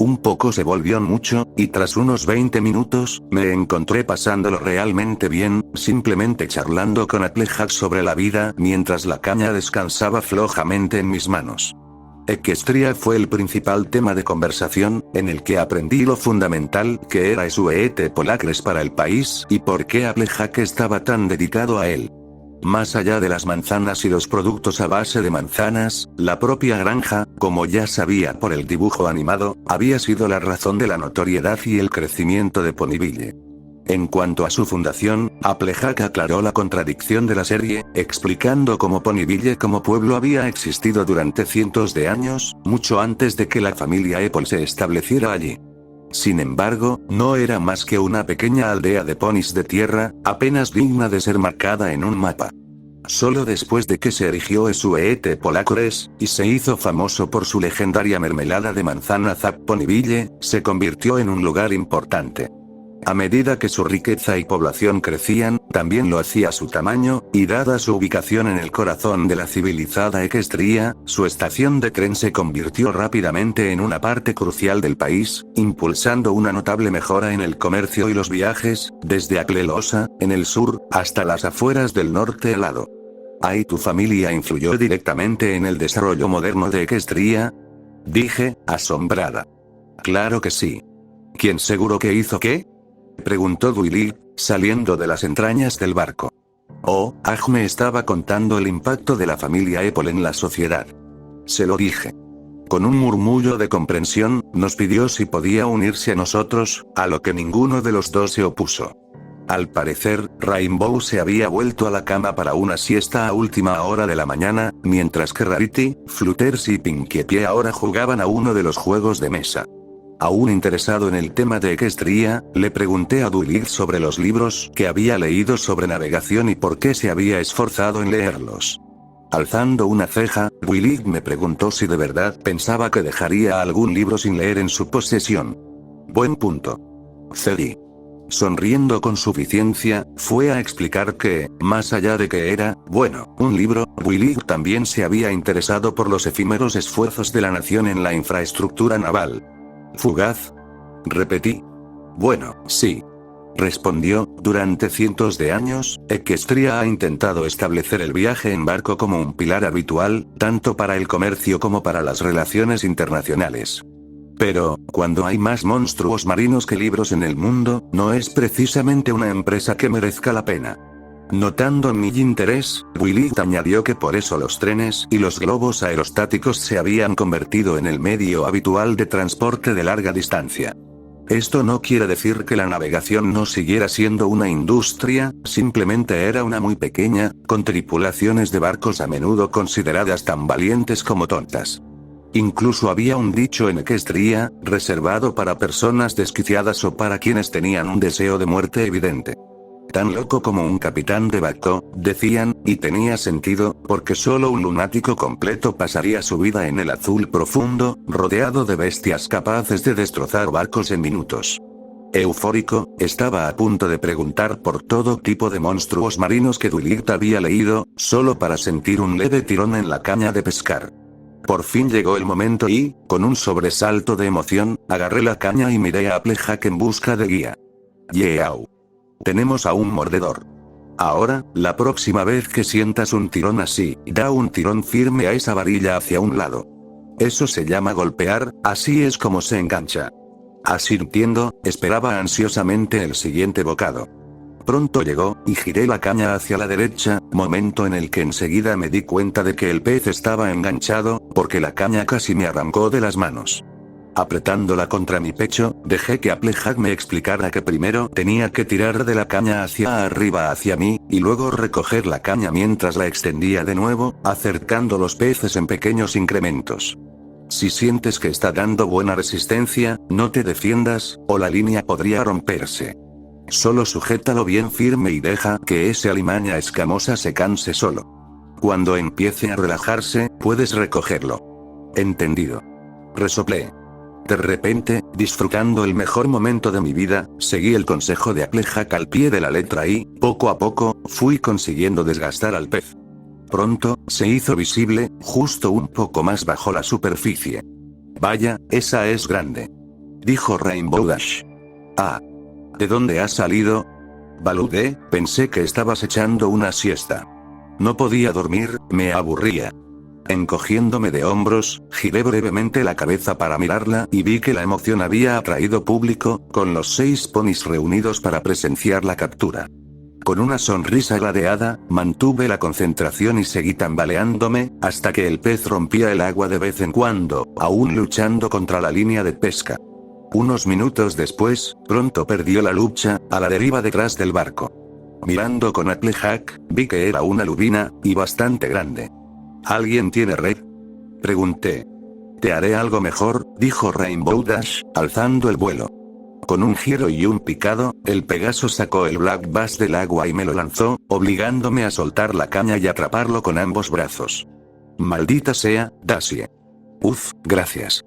Un poco se volvió mucho, y tras unos 20 minutos, me encontré pasándolo realmente bien, simplemente charlando con Applejack sobre la vida mientras la caña descansaba flojamente en mis manos. Equestria fue el principal tema de conversación, en el que aprendí lo fundamental que era Sweet Polacres para el país y por qué Applejack estaba tan dedicado a él. Más allá de las manzanas y los productos a base de manzanas, la propia granja, como ya sabía por el dibujo animado, había sido la razón de la notoriedad y el crecimiento de Ponyville. En cuanto a su fundación, Applejack aclaró la contradicción de la serie, explicando cómo Ponyville como pueblo había existido durante cientos de años, mucho antes de que la familia Apple se estableciera allí. Sin embargo, no era más que una pequeña aldea de ponis de tierra, apenas digna de ser marcada en un mapa. Solo después de que se erigió Sweet Polacres, y se hizo famoso por su legendaria mermelada de manzana Zap Ponyville, se convirtió en un lugar importante. A medida que su riqueza y población crecían, también lo hacía su tamaño, y dada su ubicación en el corazón de la civilizada Equestria, su estación de tren se convirtió rápidamente en una parte crucial del país, impulsando una notable mejora en el comercio y los viajes, desde Aclelosa, en el sur, hasta las afueras del norte helado. ¿Ahí tu familia influyó directamente en el desarrollo moderno de Equestria? Dije, asombrada. Claro que sí. ¿Quién seguro que hizo qué? Preguntó Duilig, saliendo de las entrañas del barco. Oh, me estaba contando el impacto de la familia Apple en la sociedad. Se lo dije. Con un murmullo de comprensión, nos pidió si podía unirse a nosotros, a lo que ninguno de los dos se opuso. Al parecer, Rainbow se había vuelto a la cama para una siesta a última hora de la mañana, mientras que Rarity, Flutters y Pinkie Pie ahora jugaban a uno de los juegos de mesa. Aún interesado en el tema de Equestria, le pregunté a Duilig sobre los libros que había leído sobre navegación y por qué se había esforzado en leerlos. Alzando una ceja, Duilig me preguntó si de verdad pensaba que dejaría algún libro sin leer en su posesión. Buen punto. Cedí. Sonriendo con suficiencia, fue a explicar que, más allá de que era, bueno, un libro, Duilig también se había interesado por los efímeros esfuerzos de la nación en la infraestructura naval. ¿Fugaz? Repetí. Bueno, sí. Respondió, durante cientos de años, Equestria ha intentado establecer el viaje en barco como un pilar habitual, tanto para el comercio como para las relaciones internacionales. Pero, cuando hay más monstruos marinos que libros en el mundo, no es precisamente una empresa que merezca la pena. Notando mi interés, Duilig añadió que por eso los trenes y los globos aerostáticos se habían convertido en el medio habitual de transporte de larga distancia. Esto no quiere decir que la navegación no siguiera siendo una industria, simplemente era una muy pequeña, con tripulaciones de barcos a menudo consideradas tan valientes como tontas. Incluso había un dicho en Equestria, reservado para personas desquiciadas o para quienes tenían un deseo de muerte evidente. Tan loco como un capitán de barco, decían, y tenía sentido, porque solo un lunático completo pasaría su vida en el azul profundo, rodeado de bestias capaces de destrozar barcos en minutos. Eufórico, estaba a punto de preguntar por todo tipo de monstruos marinos que Duilig había leído, solo para sentir un leve tirón en la caña de pescar. Por fin llegó el momento y, con un sobresalto de emoción, agarré la caña y miré a Applejack en busca de guía. ¡Yeau! Tenemos a un mordedor. Ahora, la próxima vez que sientas un tirón así, da un tirón firme a esa varilla hacia un lado. Eso se llama golpear, así es como se engancha. Asintiendo, esperaba ansiosamente el siguiente bocado. Pronto llegó, y giré la caña hacia la derecha, momento en el que enseguida me di cuenta de que el pez estaba enganchado, porque la caña casi me arrancó de las manos. Apretándola contra mi pecho, dejé que Applejack me explicara que primero tenía que tirar de la caña hacia arriba hacia mí, y luego recoger la caña mientras la extendía de nuevo, acercando los peces en pequeños incrementos. Si sientes que está dando buena resistencia, no te defiendas, o la línea podría romperse. Solo sujétalo bien firme y deja que esa alimaña escamosa se canse solo. Cuando empiece a relajarse, puedes recogerlo. Entendido. Resoplé. De repente, disfrutando el mejor momento de mi vida, seguí el consejo de Applejack al pie de la letra y, poco a poco, fui consiguiendo desgastar al pez. Pronto, se hizo visible, justo un poco más bajo la superficie. Vaya, esa es grande. Dijo Rainbow Dash. Ah. ¿De dónde has salido? Baludé, pensé que estabas echando una siesta. No podía dormir, me aburría. Encogiéndome de hombros, giré brevemente la cabeza para mirarla y vi que la emoción había atraído público, con los 6 ponis reunidos para presenciar la captura. Con una sonrisa ladeada, mantuve la concentración y seguí tambaleándome, hasta que el pez rompía el agua de vez en cuando, aún luchando contra la línea de pesca. Unos minutos después, pronto perdió la lucha, a la deriva detrás del barco. Mirando con Applejack, vi que era una lubina, y bastante grande. ¿Alguien tiene red? Pregunté. Te haré algo mejor, dijo Rainbow Dash, alzando el vuelo. Con un giro y un picado, el Pegaso sacó el Black Bass del agua y me lo lanzó, obligándome a soltar la caña y atraparlo con ambos brazos. Maldita sea, Daisy. Uf, gracias.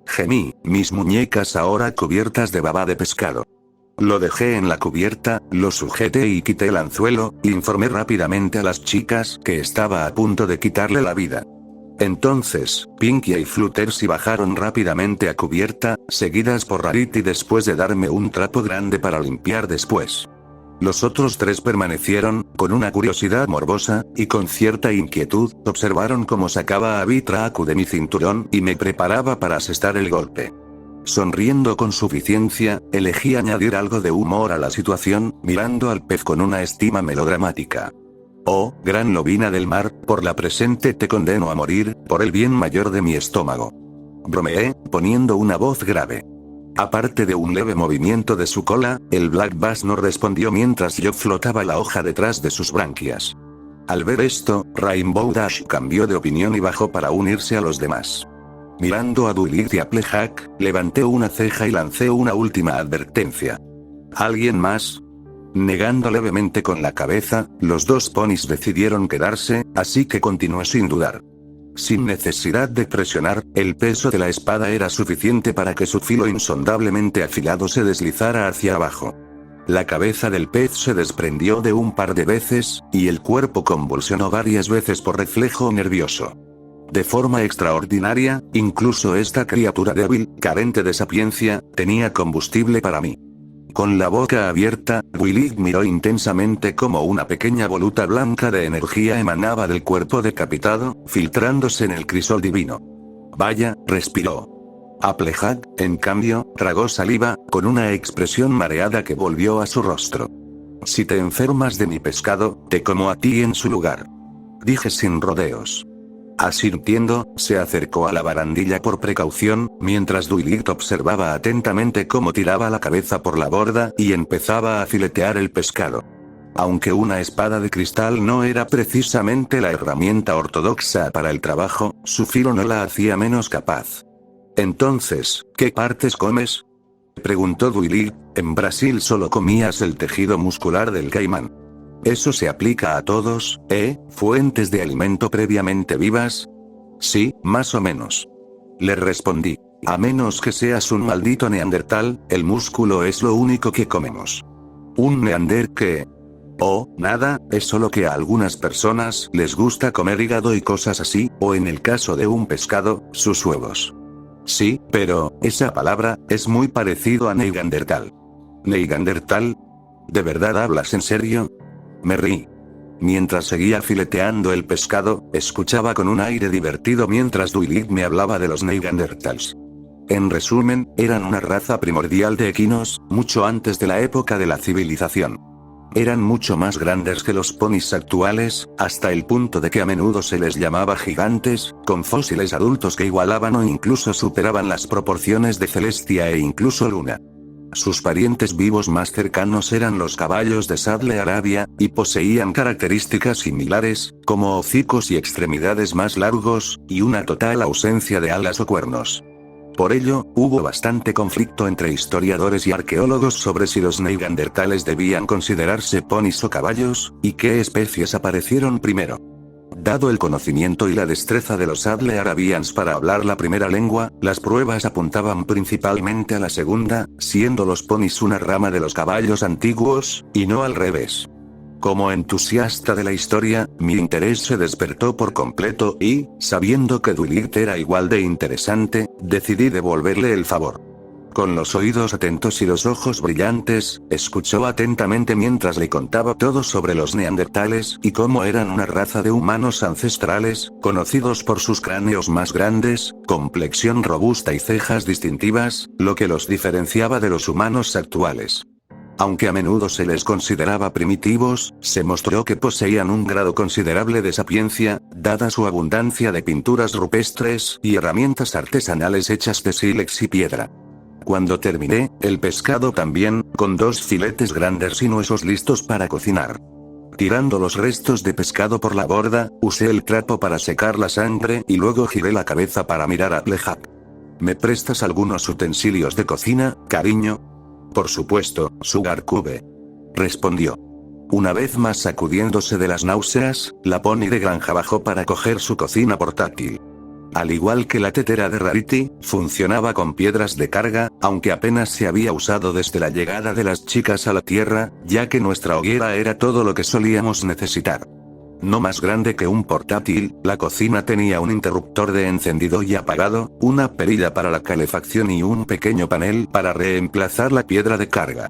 Gemí, mis muñecas ahora cubiertas de baba de pescado. Lo dejé en la cubierta, lo sujeté y quité el anzuelo, e informé rápidamente a las chicas que estaba a punto de quitarle la vida. Entonces, Pinkie y Fluttershy bajaron rápidamente a cubierta, seguidas por Rarity después de darme un trapo grande para limpiar después. Los otros tres permanecieron, con una curiosidad morbosa, y con cierta inquietud, observaron cómo sacaba a Vitraku de mi cinturón y me preparaba para asestar el golpe. Sonriendo con suficiencia, elegí añadir algo de humor a la situación, mirando al pez con una estima melodramática. Oh, gran lobina del mar, por la presente te condeno a morir, por el bien mayor de mi estómago. Bromeé, poniendo una voz grave. Aparte de un leve movimiento de su cola, el Black Bass no respondió mientras yo flotaba la hoja detrás de sus branquias. Al ver esto, Rainbow Dash cambió de opinión y bajó para unirse a los demás. Mirando a Duilit y a Plejack, levanté una ceja y lancé una última advertencia. ¿Alguien más? Negando levemente con la cabeza, los dos ponis decidieron quedarse, así que continué sin dudar. Sin necesidad de presionar, el peso de la espada era suficiente para que su filo insondablemente afilado se deslizara hacia abajo. La cabeza del pez se desprendió de un par de veces, y el cuerpo convulsionó varias veces por reflejo nervioso. De forma extraordinaria, incluso esta criatura débil, carente de sapiencia, tenía combustible para mí. Con la boca abierta, Willy miró intensamente como una pequeña voluta blanca de energía emanaba del cuerpo decapitado, filtrándose en el crisol divino. Vaya, respiró. Applejack, en cambio, tragó saliva, con una expresión mareada que volvió a su rostro. Si te enfermas de mi pescado, te como a ti en su lugar. Dije sin rodeos. Asintiendo, se acercó a la barandilla por precaución, mientras Duilit observaba atentamente cómo tiraba la cabeza por la borda y empezaba a filetear el pescado. Aunque una espada de cristal no era precisamente la herramienta ortodoxa para el trabajo, su filo no la hacía menos capaz. Entonces, ¿qué partes comes?, preguntó Duilit. En Brasil solo comías el tejido muscular del caimán. ¿Eso se aplica a todos, fuentes de alimento previamente vivas? Sí, más o menos. Le respondí. A menos que seas un maldito neandertal, el músculo es lo único que comemos. ¿Un neandertal? Oh, nada, es solo que a algunas personas les gusta comer hígado y cosas así, o en el caso de un pescado, sus huevos. Sí, pero, esa palabra, es muy parecido a neandertal. ¿Neandertal? ¿De verdad hablas en serio? Me reí. Mientras seguía fileteando el pescado, escuchaba con un aire divertido mientras Duilit me hablaba de los neandertals. En resumen, eran una raza primordial de equinos, mucho antes de la época de la civilización. Eran mucho más grandes que los ponis actuales, hasta el punto de que a menudo se les llamaba gigantes, con fósiles adultos que igualaban o incluso superaban las proporciones de Celestia e incluso Luna. Sus parientes vivos más cercanos eran los caballos de Sadle Arabia, y poseían características similares, como hocicos y extremidades más largos, y una total ausencia de alas o cuernos. Por ello, hubo bastante conflicto entre historiadores y arqueólogos sobre si los neandertales debían considerarse ponis o caballos, y qué especies aparecieron primero. Dado el conocimiento y la destreza de los Adle Arabians para hablar la primera lengua, las pruebas apuntaban principalmente a la segunda, siendo los ponis una rama de los caballos antiguos, y no al revés. Como entusiasta de la historia, mi interés se despertó por completo y, sabiendo que Duilit era igual de interesante, decidí devolverle el favor. Con los oídos atentos y los ojos brillantes, escuchó atentamente mientras le contaba todo sobre los neandertales y cómo eran una raza de humanos ancestrales, conocidos por sus cráneos más grandes, complexión robusta y cejas distintivas, lo que los diferenciaba de los humanos actuales. Aunque a menudo se les consideraba primitivos, se mostró que poseían un grado considerable de sapiencia, dada su abundancia de pinturas rupestres y herramientas artesanales hechas de sílex y piedra. Cuando terminé, el pescado también, con 2 filetes grandes y huesos listos para cocinar. Tirando los restos de pescado por la borda, usé el trapo para secar la sangre y luego giré la cabeza para mirar a Plejack. ¿Me prestas algunos utensilios de cocina, cariño? Por supuesto, Sugar Cube. Respondió. Una vez más sacudiéndose de las náuseas, la pony de granja bajó para coger su cocina portátil. Al igual que la tetera de Rarity, funcionaba con piedras de carga, aunque apenas se había usado desde la llegada de las chicas a la Tierra, ya que nuestra hoguera era todo lo que solíamos necesitar. No más grande que un portátil, la cocina tenía un interruptor de encendido y apagado, una perilla para la calefacción y un pequeño panel para reemplazar la piedra de carga.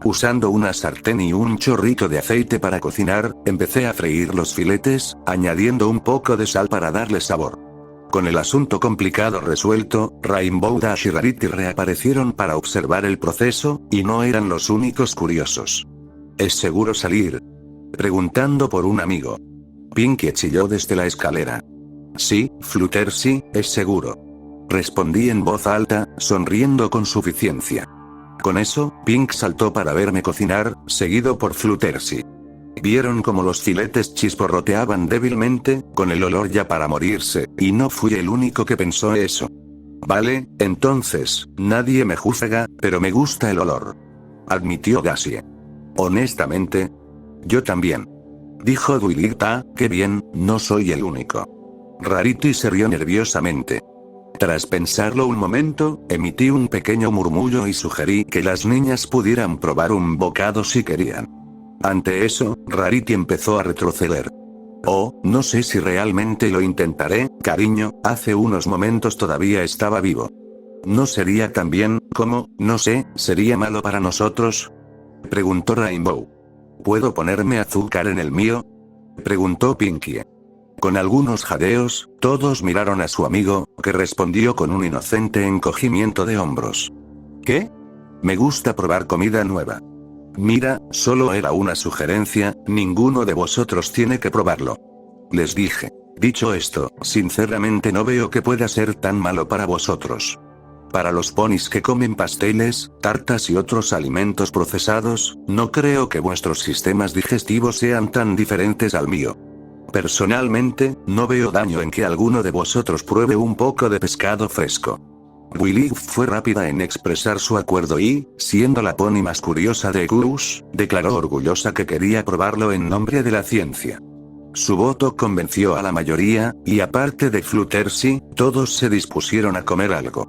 Usando una sartén y un chorrito de aceite para cocinar, empecé a freír los filetes, añadiendo un poco de sal para darle sabor. Con el asunto complicado resuelto, Rainbow Dash y Rarity reaparecieron para observar el proceso, y no eran los únicos curiosos. ¿Es seguro salir? Preguntando por un amigo. Pinkie chilló desde la escalera. Sí, Fluttershy, es seguro. Respondí en voz alta, sonriendo con suficiencia. Con eso, Pink saltó para verme cocinar, seguido por Fluttershy. Vieron cómo los filetes chisporroteaban débilmente, con el olor ya para morirse, y no fui el único que pensó eso. Vale, entonces, nadie me juzga, pero me gusta el olor. Admitió Gussie. Honestamente, yo también. Dijo Duilita, qué bien, no soy el único. Rarity se rió nerviosamente. Tras pensarlo un momento, emití un pequeño murmullo y sugerí que las niñas pudieran probar un bocado si querían. Ante eso, Rarity empezó a retroceder. Oh, no sé si realmente lo intentaré, cariño, hace unos momentos todavía estaba vivo. ¿No sería tan bien, como, no sé, sería malo para nosotros? Preguntó Rainbow. ¿Puedo ponerme azúcar en el mío? Preguntó Pinkie. Con algunos jadeos, todos miraron a su amigo, que respondió con un inocente encogimiento de hombros. ¿Qué? Me gusta probar comida nueva. Mira, solo era una sugerencia, ninguno de vosotros tiene que probarlo. Les dije. Dicho esto, sinceramente no veo que pueda ser tan malo para vosotros. Para los ponis que comen pasteles, tartas y otros alimentos procesados, no creo que vuestros sistemas digestivos sean tan diferentes al mío. Personalmente, no veo daño en que alguno de vosotros pruebe un poco de pescado fresco. Willy fue rápida en expresar su acuerdo y, siendo la pony más curiosa de Gus, declaró orgullosa que quería probarlo en nombre de la ciencia. Su voto convenció a la mayoría, y aparte de Fluttershy, todos se dispusieron a comer algo.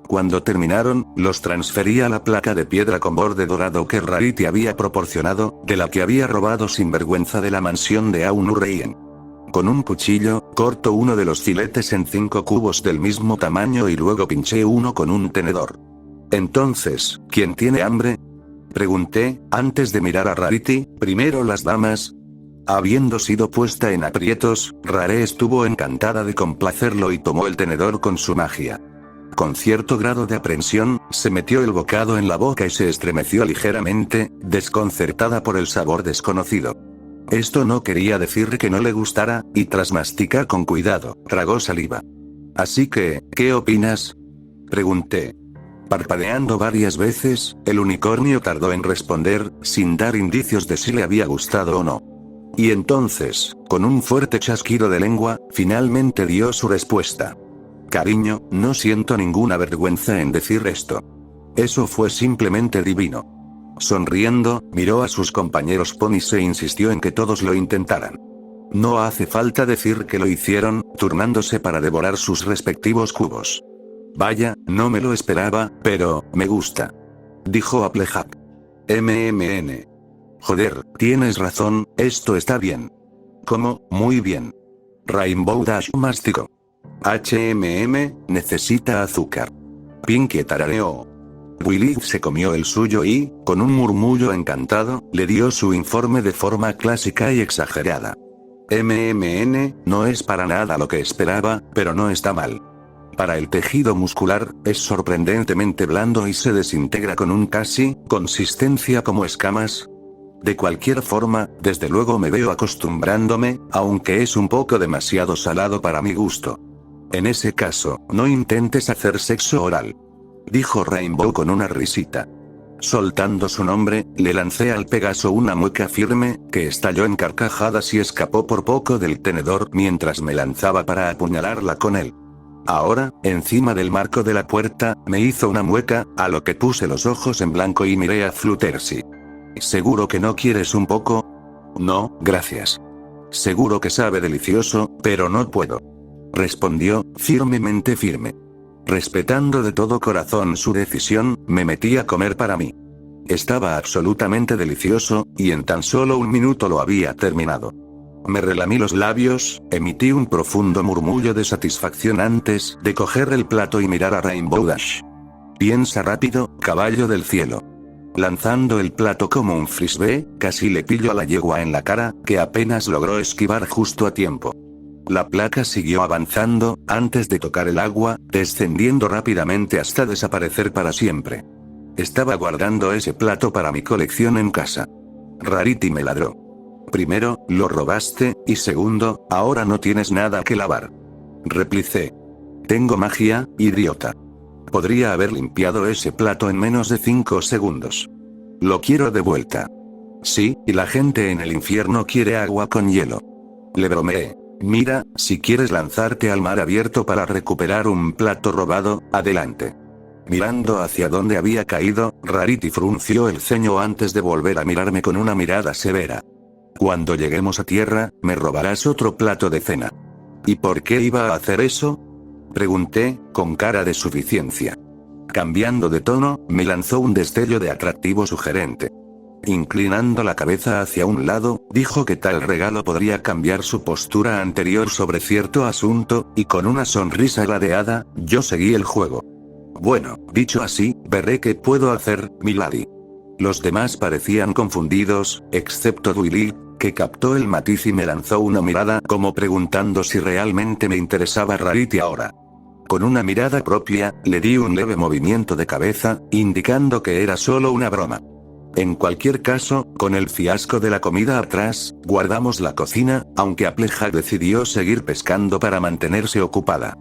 Cuando terminaron, los transferí a la placa de piedra con borde dorado que Rarity había proporcionado, de la que había robado sin vergüenza de la mansión de Aunurreien. Con un cuchillo, corto uno de los filetes en 5 cubos del mismo tamaño y luego pinché uno con un tenedor. Entonces, ¿quién tiene hambre? Pregunté, antes de mirar a Rarity, primero las damas. Habiendo sido puesta en aprietos, Rare estuvo encantada de complacerlo y tomó el tenedor con su magia. Con cierto grado de aprensión, se metió el bocado en la boca y se estremeció ligeramente, desconcertada por el sabor desconocido. Esto no quería decir que no le gustara, y tras masticar con cuidado, tragó saliva. Así que, ¿qué opinas? Pregunté. Parpadeando varias veces, el unicornio tardó en responder, sin dar indicios de si le había gustado o no. Y entonces, con un fuerte chasquido de lengua, finalmente dio su respuesta. Cariño, no siento ninguna vergüenza en decir esto. Eso fue simplemente divino. Sonriendo, miró a sus compañeros ponis e insistió en que todos lo intentaran. No hace falta decir que lo hicieron, turnándose para devorar sus respectivos cubos. Vaya, no me lo esperaba, pero, me gusta. Dijo Applejack. Joder, tienes razón, esto está bien. ¿Cómo? Muy bien. Rainbow Dash masticó. Necesita azúcar. Pinkie tarareó. Willy se comió el suyo y, con un murmullo encantado, le dio su informe de forma clásica y exagerada. No es para nada lo que esperaba, pero no está mal. Para el tejido muscular, es sorprendentemente blando y se desintegra con un casi, consistencia como escamas. De cualquier forma, desde luego me veo acostumbrándome, aunque es un poco demasiado salado para mi gusto. En ese caso, no intentes hacer sexo oral. Dijo Rainbow con una risita. Soltando su nombre, le lancé al Pegaso una mueca firme, que estalló en carcajadas y escapó por poco del tenedor mientras me lanzaba para apuñalarla con él. Ahora, encima del marco de la puerta, me hizo una mueca, a lo que puse los ojos en blanco y miré a Fluttershy. ¿Seguro que no quieres un poco? No, gracias. Seguro que sabe delicioso, pero no puedo. respondió, firmemente firme. Respetando de todo corazón su decisión, me metí a comer para mí. Estaba absolutamente delicioso, y en tan solo un minuto lo había terminado. Me relamí los labios, emití un profundo murmullo de satisfacción antes de coger el plato y mirar a Rainbow Dash. Piensa rápido, caballo del cielo. Lanzando el plato como un frisbee, casi le pillo a la yegua en la cara, que apenas logró esquivar justo a tiempo. La placa siguió avanzando, antes de tocar el agua, descendiendo rápidamente hasta desaparecer para siempre. Estaba guardando ese plato para mi colección en casa. Rarity me ladró. Primero, lo robaste, y segundo, ahora no tienes nada que lavar. Replicé. Tengo magia, idiota. Podría haber limpiado ese plato en menos de 5 segundos. Lo quiero de vuelta. Sí, y la gente en el infierno quiere agua con hielo. Le bromeé. Mira, si quieres lanzarte al mar abierto para recuperar un plato robado, adelante. Mirando hacia donde había caído, Rarity frunció el ceño antes de volver a mirarme con una mirada severa. Cuando lleguemos a tierra, me robarás otro plato de cena. ¿Y por qué iba a hacer eso? Pregunté, con cara de suficiencia. Cambiando de tono, me lanzó un destello de atractivo sugerente. Inclinando la cabeza hacia un lado, dijo que tal regalo podría cambiar su postura anterior sobre cierto asunto, y con una sonrisa ladeada, yo seguí el juego. Bueno, dicho así, veré qué puedo hacer, milady. Los demás parecían confundidos, excepto Willy, que captó el matiz y me lanzó una mirada como preguntando si realmente me interesaba Rarity ahora. Con una mirada propia, le di un leve movimiento de cabeza, indicando que era solo una broma. En cualquier caso, con el fiasco de la comida atrás, guardamos la cocina, aunque Applejack decidió seguir pescando para mantenerse ocupada.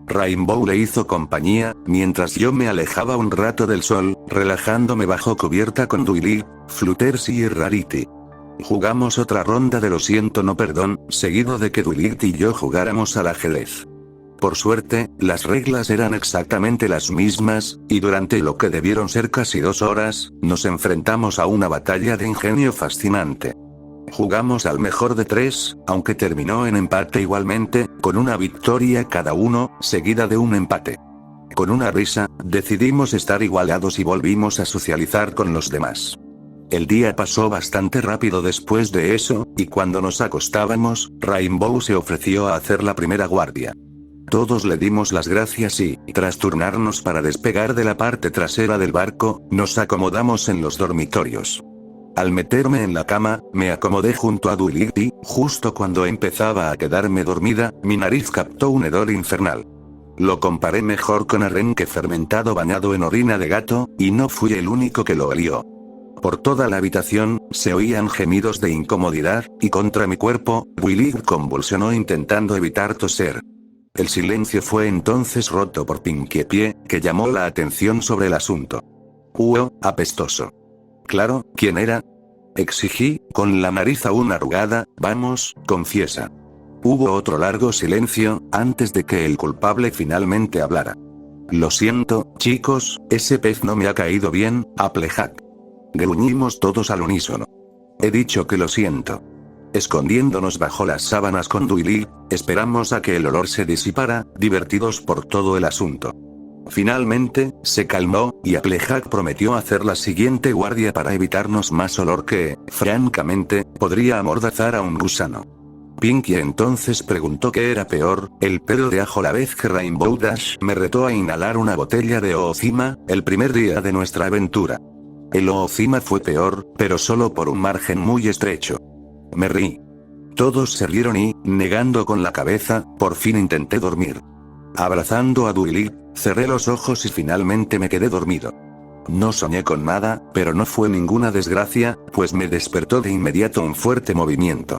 Rainbow le hizo compañía, mientras yo me alejaba un rato del sol, relajándome bajo cubierta con Willy, Fluttershy y Rarity. Jugamos otra ronda de lo siento no perdón, seguido de que Willy y yo jugáramos al ajedrez. Por suerte, las reglas eran exactamente las mismas, y durante lo que debieron ser casi 2 horas, nos enfrentamos a una batalla de ingenio fascinante. Jugamos al mejor de 3, aunque terminó en empate igualmente, con una victoria cada uno, seguida de un empate. Con una risa, decidimos estar igualados y volvimos a socializar con los demás. El día pasó bastante rápido después de eso, y cuando nos acostábamos, Rainbow se ofreció a hacer la primera guardia. Todos le dimos las gracias y, tras turnarnos para despegar de la parte trasera del barco, nos acomodamos en los dormitorios. Al meterme en la cama, me acomodé junto a Willy y, justo cuando empezaba a quedarme dormida, mi nariz captó un hedor infernal. Lo comparé mejor con arenque fermentado bañado en orina de gato, y no fui el único que lo olió. Por toda la habitación, se oían gemidos de incomodidad, y contra mi cuerpo, Willy convulsionó intentando evitar toser. El silencio fue entonces roto por Pinkie Pie, que llamó la atención sobre el asunto. Apestoso. Claro, ¿quién era? Exigí, con la nariz aún arrugada, vamos, confiesa. Hubo otro largo silencio, antes de que el culpable finalmente hablara. Lo siento, chicos, ese pez no me ha caído bien, Applejack. Gruñimos todos al unísono. He dicho que lo siento. Escondiéndonos bajo las sábanas con Willy, esperamos a que el olor se disipara, divertidos por todo el asunto. Finalmente, se calmó, y Applejack prometió hacer la siguiente guardia para evitarnos más olor que, francamente, podría amordazar a un gusano. Pinkie entonces preguntó qué era peor, el pelo de ajo la vez que Rainbow Dash me retó a inhalar una botella de Oocima, el primer día de nuestra aventura. El Oocima fue peor, pero solo por un margen muy estrecho. Me reí. Todos se rieron y, negando con la cabeza, por fin intenté dormir. Abrazando a Willy, cerré los ojos y finalmente me quedé dormido. No soñé con nada, pero no fue ninguna desgracia, pues me despertó de inmediato un fuerte movimiento.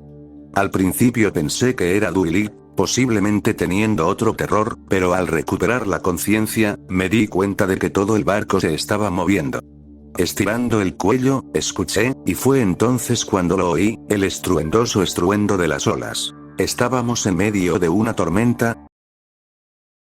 Al principio pensé que era Willy, posiblemente teniendo otro terror, pero al recuperar la conciencia, me di cuenta de que todo el barco se estaba moviendo. Estirando el cuello, escuché, y fue entonces cuando lo oí, el estruendoso estruendo de las olas. Estábamos en medio de una tormenta,